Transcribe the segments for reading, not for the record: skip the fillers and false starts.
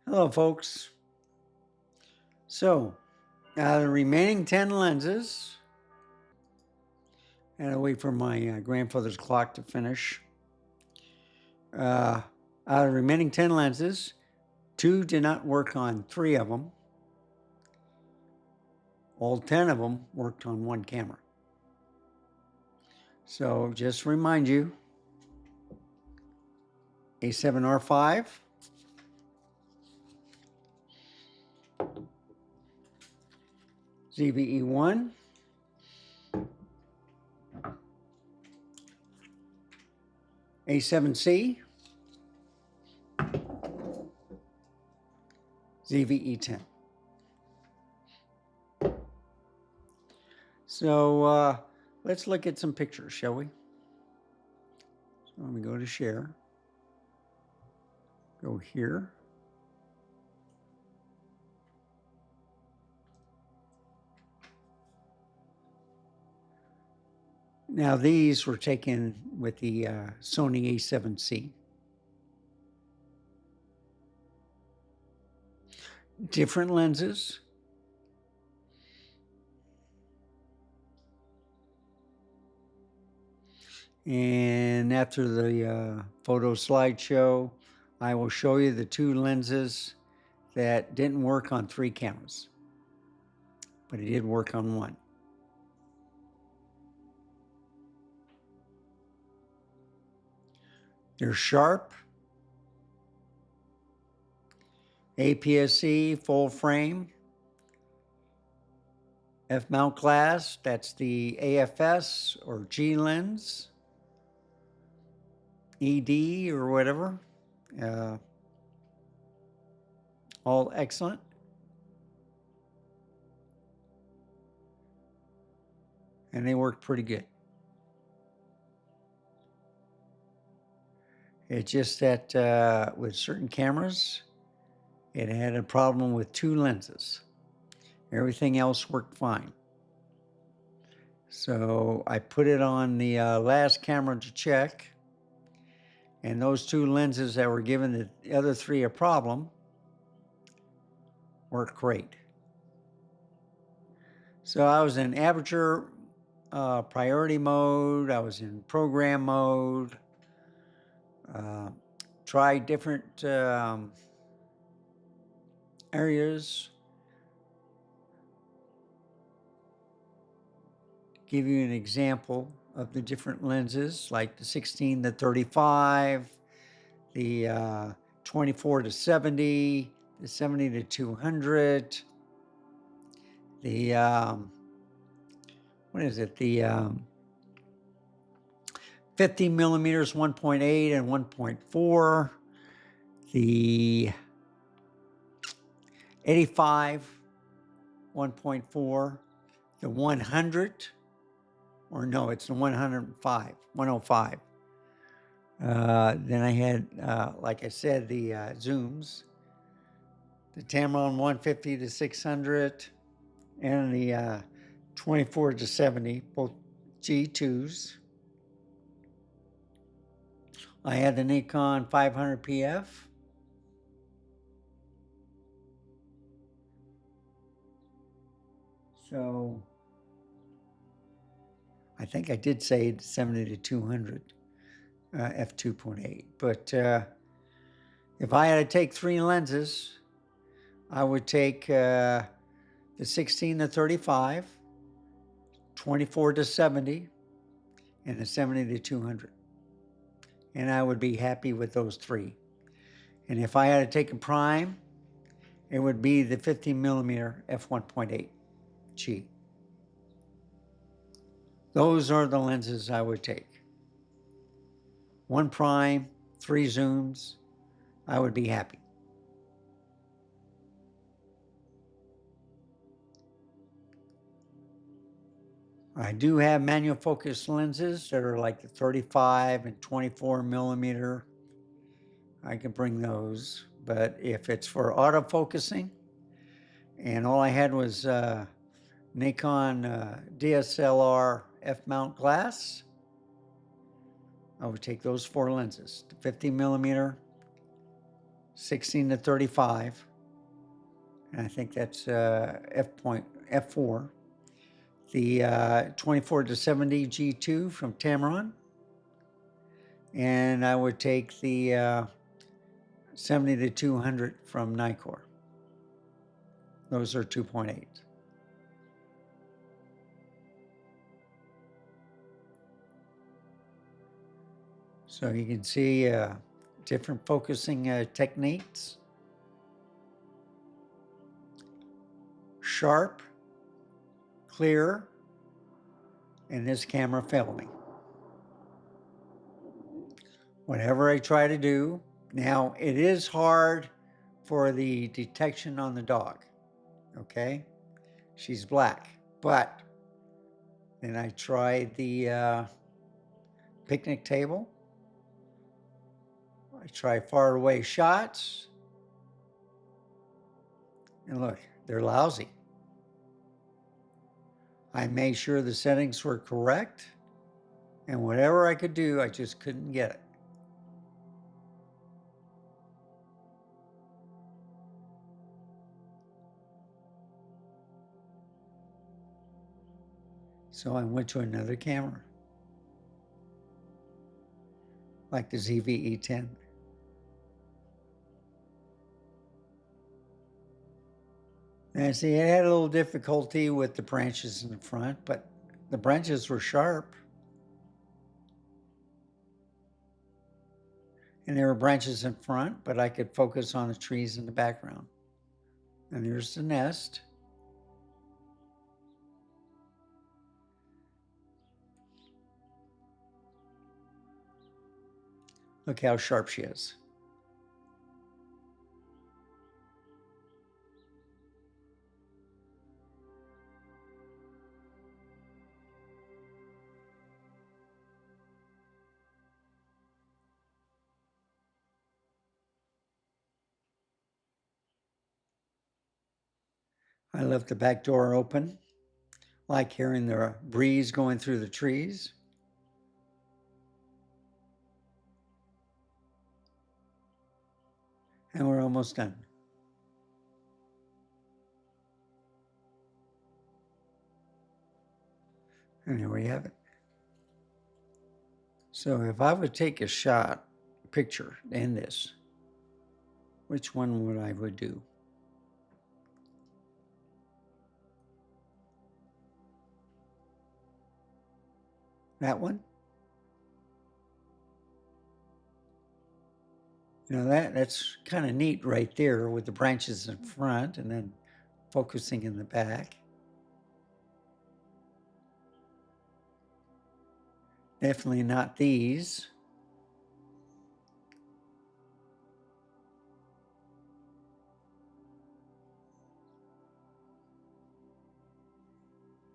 Hello, folks. So, the remaining 10 lenses, and I wait for my grandfather's clock to finish. Out of the remaining 10 lenses, 2 did not work on 3 of them. All 10 of them worked on 1 camera. So, just to remind you, A7R5, ZV-E1, A7C, ZV-E10. So let's look at some pictures, shall we? So let me go to share. Go here. Now these were taken with the Sony A7C. Different lenses. And after the photo slideshow, I will show you the 2 lenses that didn't work on 3 cameras, but it did work on 1. They're Sharp, APSC full frame, F-mount glass, that's the AFS or G lens, ED or whatever. All excellent. And they work pretty good. It's just that with certain cameras, it had a problem with 2 lenses. Everything else worked fine. So I put it on the last camera to check. And those 2 lenses that were giving the other 3 a problem worked great. So I was in aperture priority mode. I was in program mode. Tried different areas. Give you an example of the different lenses, like the 16 to 35, the 24 to 70, the 70 to 200, the what is it? The 50 millimeters 1.8 and 1.4, the 85 1.4, the 100, or no, it's the 105. Then I had, like I said, the zooms, the Tamron 150 to 600, and the 24 to 70, both G2s. I had the Nikon 500 PF. So I think I did say 70 to 200 f2.8. But if I had to take 3 lenses, I would take the 16 to 35, 24 to 70, and the 70 to 200. And I would be happy with those 3. And if I had to take a prime, it would be the 15 millimeter f1.8 G. Those are the lenses I would take. 1 prime, 3 zooms, I would be happy. I do have manual focus lenses that are like the 35 and 24 millimeter. I can bring those, but if it's for autofocusing, and all I had was Nikon DSLR f-mount glass, I would take those 4 lenses, the 50 millimeter, 16 to 35. And I think that's F4. The 24 to 70 G2 from Tamron. And I would take the 70 to 200 from Nikkor. Those are 2.8. So you can see different focusing techniques. Sharp, clear, and this camera failed me. Whatever I try to do, now it is hard for the detection on the dog, okay? She's black, but then I tried the picnic table. I try far away shots, and look, they're lousy. I made sure the settings were correct, and whatever I could do, I just couldn't get it. So I went to another camera, like the ZV-E10. And see, it had a little difficulty with the branches in the front, but the branches were sharp. And there were branches in front, but I could focus on the trees in the background. And there's the nest. Look how sharp she is. I left the back door open, like hearing the breeze going through the trees. And we're almost done. And here we have it. So if I would take a shot, picture in this, which one would I do? That one? You know, that's kind of neat right there with the branches in front and then focusing in the back. Definitely not these.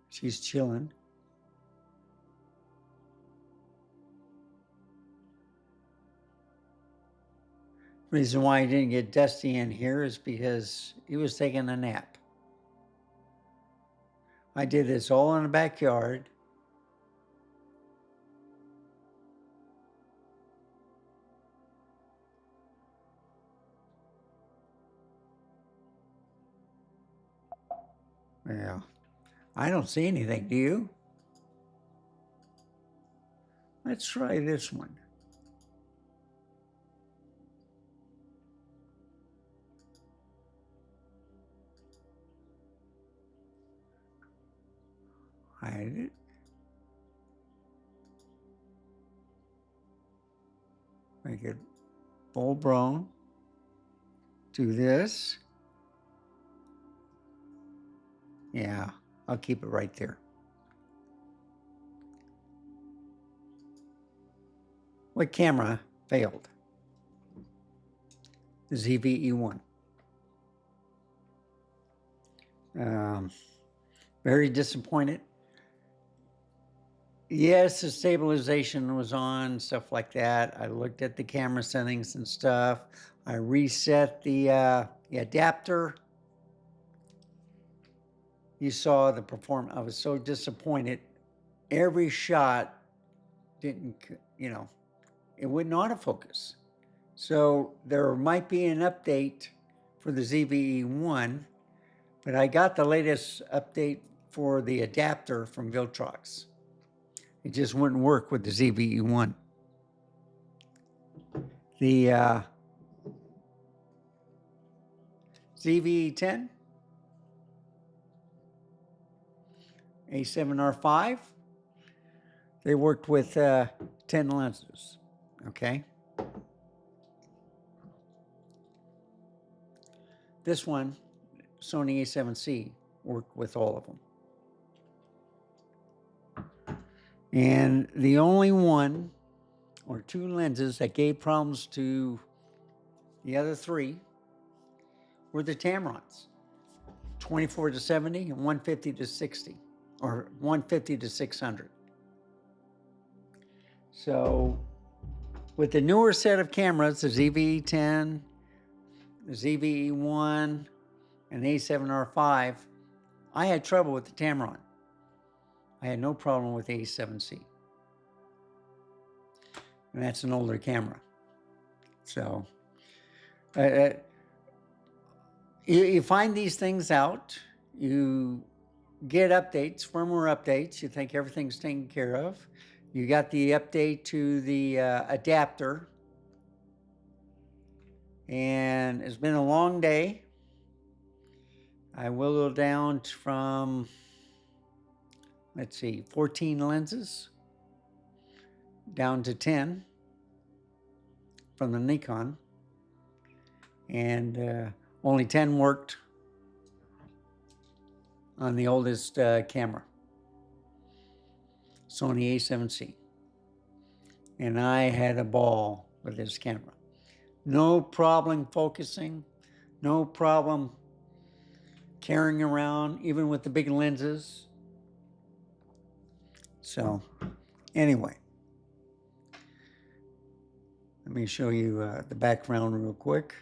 She's chilling. Reason why I didn't get Dusty in here is because he was taking a nap. I did this all in the backyard. Well, I don't see anything, do you? Let's try this one. Hide it. Make it full blown. Do this. Yeah, I'll keep it right there. What camera failed? The ZV-E1. Very disappointed. Yes, the stabilization was on, stuff like that. I looked at the camera settings and stuff. I reset the adapter. You saw the performance. I was so disappointed. Every shot didn't, you know, it wouldn't autofocus. So there might be an update for the ZVE1, but I got the latest update for the adapter from Viltrox. It just wouldn't work with the ZVE1. The ZVE10, A7R5, they worked with 10 lenses, okay? This one, Sony A7C, worked with all of them. And the only one or two lenses that gave problems to the other three were the Tamrons, 24 to 70 and 150 to 60, or 150 to 600. So with the newer set of cameras, the ZVE10, the ZVE1, and the A7R5, I had trouble with the Tamron. I had no problem with the A7C. And that's an older camera. So you find these things out, you get updates, firmware updates, you think everything's taken care of. You got the update to the adapter. And it's been a long day. I whittled down from, let's see, 14 lenses down to 10 from the Nikon. And only 10 worked on the oldest camera, Sony A7C. And I had a ball with this camera. No problem focusing, no problem carrying around, even with the big lenses. So, anyway, let me show you the background real quick.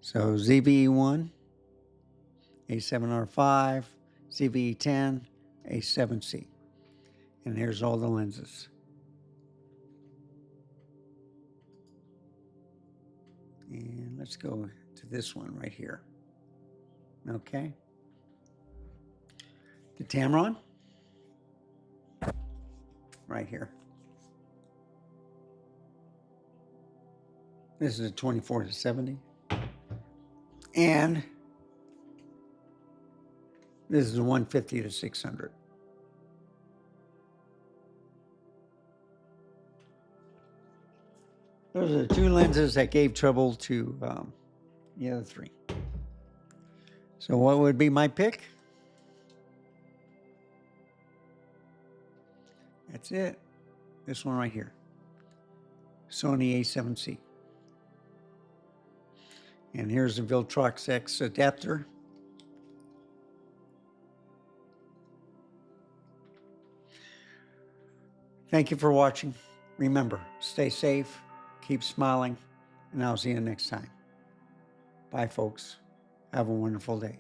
So, ZVE1, A7R5, ZVE10, A7C. And here's all the lenses. And let's go to this one right here. Okay. The Tamron, right here. This is a 24 to 70. And this is a 150 to 600. Those are the two lenses that gave trouble to the other three. So what would be my pick? That's it. This one right here. Sony A7C. And here's the Viltrox X adapter. Thank you for watching. Remember, stay safe, keep smiling, and I'll see you next time. Bye, folks. Have a wonderful day.